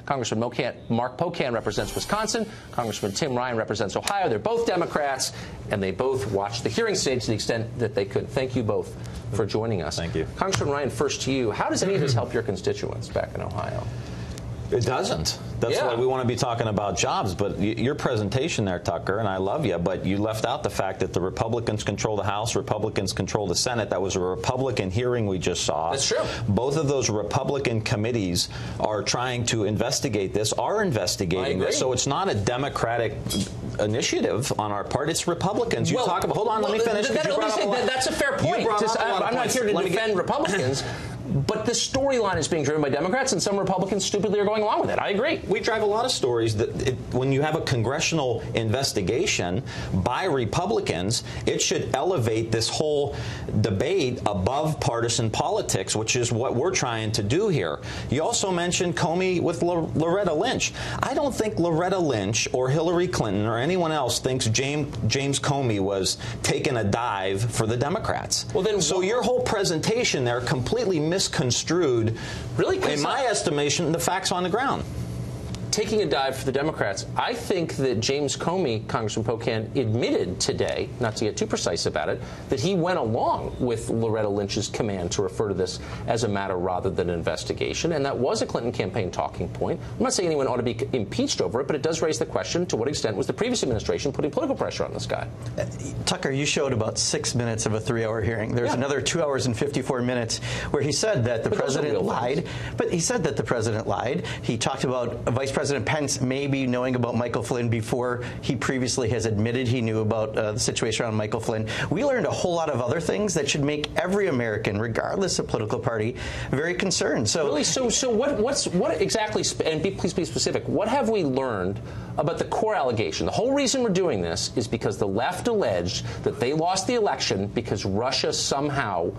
Congressman Mark Pocan represents Wisconsin. Congressman Tim Ryan represents Ohio. They're both Democrats, and they both watched the hearing stage to the extent that they could. Thank you both for joining us. Thank you. Congressman Ryan, first to you. How does any of this help your constituents back in Ohio? It doesn't. That's why we want to be talking about jobs. But your presentation there, Tucker, and I love you, but you left out the fact that the Republicans control the House, Republicans control the Senate. That was a Republican hearing we just saw. That's true. Both of those Republican committees are trying to investigate this, are investigating this. So it's not a Democratic initiative on our part. It's Republicans. You talk about. Hold on, let me finish. That's a fair point. I'm not here to defend Republicans. But the storyline is being driven by Democrats, and some Republicans stupidly are going along with it. I agree. We drive a lot of stories that when you have a congressional investigation by Republicans, it should elevate this whole debate above partisan politics, which is what we're trying to do here. You also mentioned Comey with Loretta Lynch. I don't think Loretta Lynch or Hillary Clinton or anyone else thinks James Comey was taking a dive for the Democrats. Well, then, so your whole presentation there completely misconstrued, really, in my estimation, the facts on the ground. Taking a dive for the Democrats, I think that James Comey, Congressman Pocan, admitted today, not to get too precise about it, that he went along with Loretta Lynch's command to refer to this as a matter rather than an investigation, and that was a Clinton campaign talking point. I'm not saying anyone ought to be impeached over it, but it does raise the question, to what extent was the previous administration putting political pressure on this guy? Tucker, you showed about 6 minutes of a 3-hour hearing. There's another 2 hours and 54 minutes where he said that the president lied. But he said that the president lied. He talked about Vice President Pence maybe knowing about Michael Flynn before he previously has admitted he knew about the situation around Michael Flynn. We learned a whole lot of other things that should make every American, regardless of political party, very concerned. So really, so what exactly? And please be specific. What have we learned about the core allegation? The whole reason we're doing this is because the left alleged that they lost the election because Russia somehow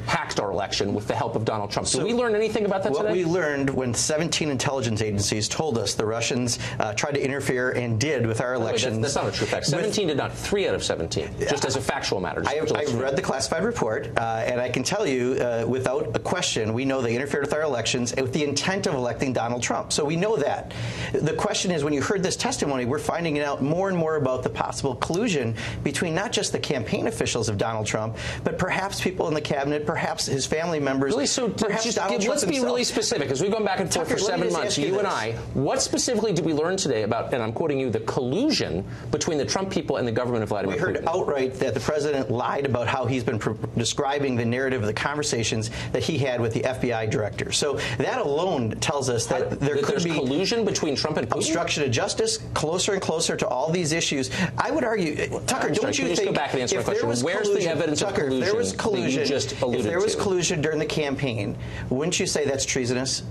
hacked our election with the help of Donald Trump. Did we learn anything about that today? What we learned when 17 intelligence agencies told us the Russians tried to interfere and did with our elections. That's not a true fact. 17 did not. 3 out of 17. Just as a factual matter. I read the classified report, and I can tell you without a question, we know they interfered with our elections with the intent of electing Donald Trump. So we know that. The question is, when you heard this testimony, we're finding out more and more about the possible collusion between not just the campaign officials of Donald Trump, but perhaps people in the cabinet, perhaps his family members. Really, so let's be really specific, because we've gone back and forth for 7 months, you and I. What specifically did we learn today about, and I'm quoting you, the collusion between the Trump people and the government of Vladimir Putin? We heard outright that the president lied about how he's been describing the narrative of the conversations that he had with the FBI director. So that alone tells us that there's collusion between Trump and Putin? Obstruction of justice, closer and closer to all these issues. I would argue, Tucker, don't you think go back and answer my question? Where's the evidence of collusion? If there was collusion, if there was collusion during the campaign, wouldn't you say that's treasonous?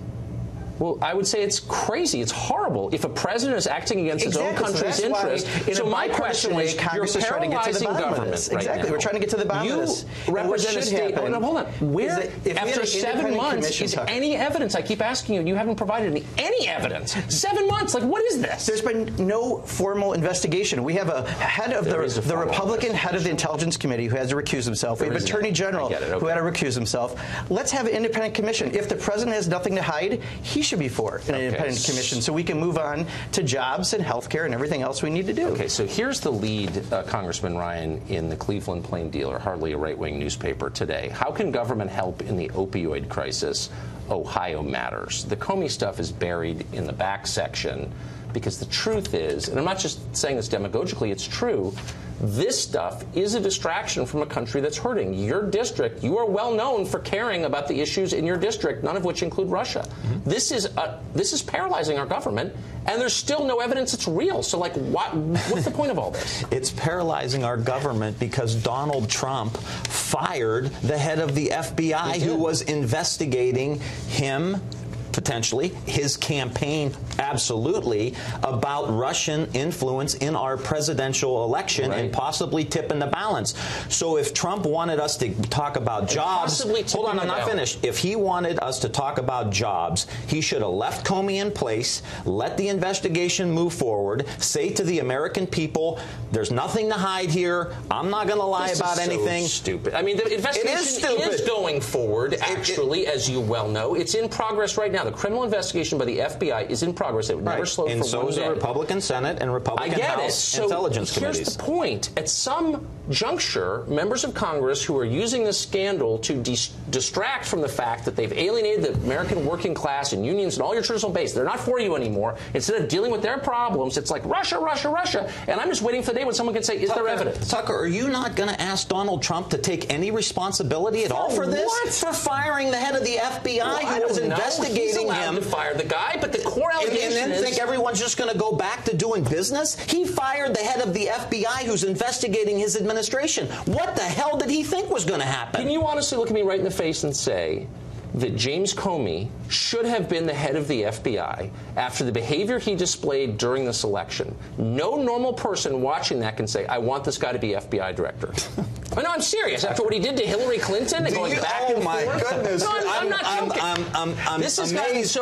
Well, I would say it's crazy. It's horrible. If a president is acting against his own country's interest. So my question is, Congress is trying to get to the bottom of this. Exactly. We're trying to get to the bottom of this. You represent a state. Oh, no, hold on. Where, after 7 months, is any evidence? I keep asking you, and you haven't provided any evidence. 7 months. Like, what is this? There's been no formal investigation. We have a head of the Republican head of the Intelligence Committee who has to recuse himself. We have an Attorney General who had to recuse himself. Let's have an independent commission. If the president has nothing to hide, he should be for an independent commission so we can move on to jobs and health care and everything else we need to do. Okay, so here's the lead, Congressman Ryan, in the Cleveland Plain Dealer, hardly a right-wing newspaper today. How can government help in the opioid crisis? Ohio matters. The Comey stuff is buried in the back section because the truth is, and I'm not just saying this demagogically, it's true, this stuff is a distraction from a country that's hurting. Your district, you are well known for caring about the issues in your district, none of which include Russia. This is paralyzing our government, and there's still no evidence it's real. So, like, what's the point of all this? It's paralyzing our government because Donald Trump fired the head of the FBI who was investigating him, potentially, his campaign, absolutely, about Russian influence in our presidential election and possibly tipping the balance. So if Trump wanted us to talk about jobs, hold on, I'm not finished. If he wanted us to talk about jobs, he should have left Comey in place, let the investigation move forward, say to the American people, there's nothing to hide here, I'm not going to lie about anything. Stupid. I mean, the investigation is going forward, actually, as you well know. It's in progress right now. now. The criminal investigation by the FBI is in progress. It would never slow for one day. And so is the Republican Senate and Republican House intelligence committees. Here's the point. At some juncture, members of Congress who are using this scandal to distract from the fact that they've alienated the American working class and unions and all your traditional base, they're not for you anymore. Instead of dealing with their problems, it's like Russia, Russia, Russia. And I'm just waiting for the day when someone can say, is there evidence? Tucker, are you not going to ask Donald Trump to take any responsibility at all for this? What? For firing the head of the FBI who was investigating He's allowed him to fire the guy, but the core allegation and then think everyone's just going to go back to doing business? He fired the head of the FBI who's investigating his administration. What the hell did he think was going to happen? Can you honestly look at me right in the face and say that James Comey should have been the head of the FBI after the behavior he displayed during this election? No normal person watching that can say, I want this guy to be FBI director. No, I'm serious. After what he did to Hillary Clinton and going back and forth. Oh, my goodness. No, I'm not joking.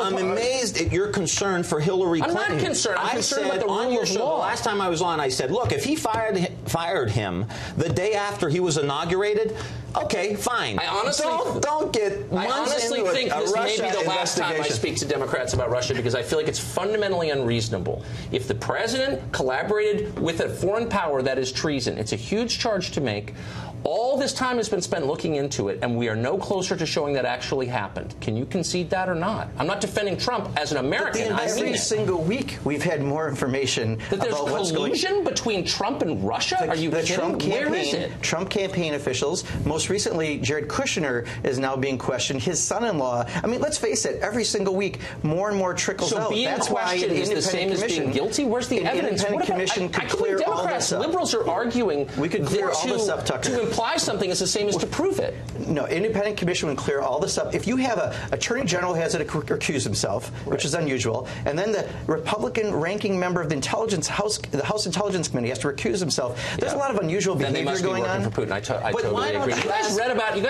I'm amazed at your concern for Hillary Clinton. I'm not concerned. I'm concerned about the rule of law. The last time I was on, I said, look, if he fired him the day after he was inaugurated, okay, fine. I honestly think this may be the last time I speak to Democrats about Russia, because I feel like it's fundamentally unreasonable. If the president collaborated with a foreign power, that is treason. It's a huge charge to make. All this time has been spent looking into it, and we are no closer to showing that actually happened. Can you concede that or not? I'm not defending Trump as an American. Every single week, we've had more information that there's collusion between Trump and Russia. Are you kidding? Where is it? Trump campaign officials. Most recently, Jared Kushner is now being questioned. His son-in-law. I mean, let's face it. Every single week, more and more trickles out. So being questioned is the same as being guilty. Where's the evidence? Independent commission could clear all this up. Liberals are arguing we could clear all this up, Tucker. To imply something is the same as to prove it. No, independent commission would clear all this up. If you have an attorney general who has to recuse himself, which is unusual, and then the Republican ranking member of the House Intelligence Committee has to recuse himself, there's a lot of unusual behavior going on. For Putin. I totally agree. You guys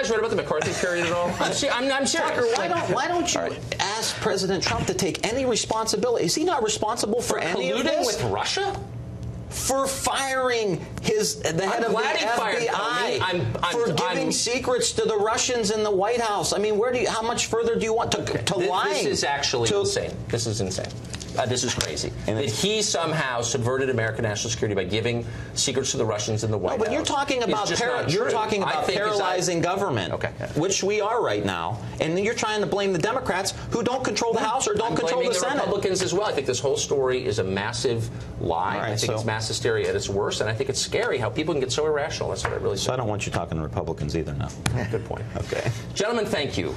read about the McCarthy period at all? I'm serious. Tucker, why don't you ask President Trump to take any responsibility? Is he not responsible for any of this? Colluding with Russia? For firing the head of the FBI, for giving secrets to the Russians in the White House. I mean, how much further do you want to lie? This is actually insane. This is insane. This is crazy. That he somehow subverted American national security by giving secrets to the Russians in the White House. But you're talking about paralyzing government, which we are right now, and then you're trying to blame the Democrats who don't control the House or don't control the Senate. Republicans as well. I think this whole story is a massive lie. I think it's mass hysteria at its worst, and I think it's scary how people can get so irrational. That's what I really say. So I don't want you talking to Republicans either now. Good point. Okay. Gentlemen, thank you.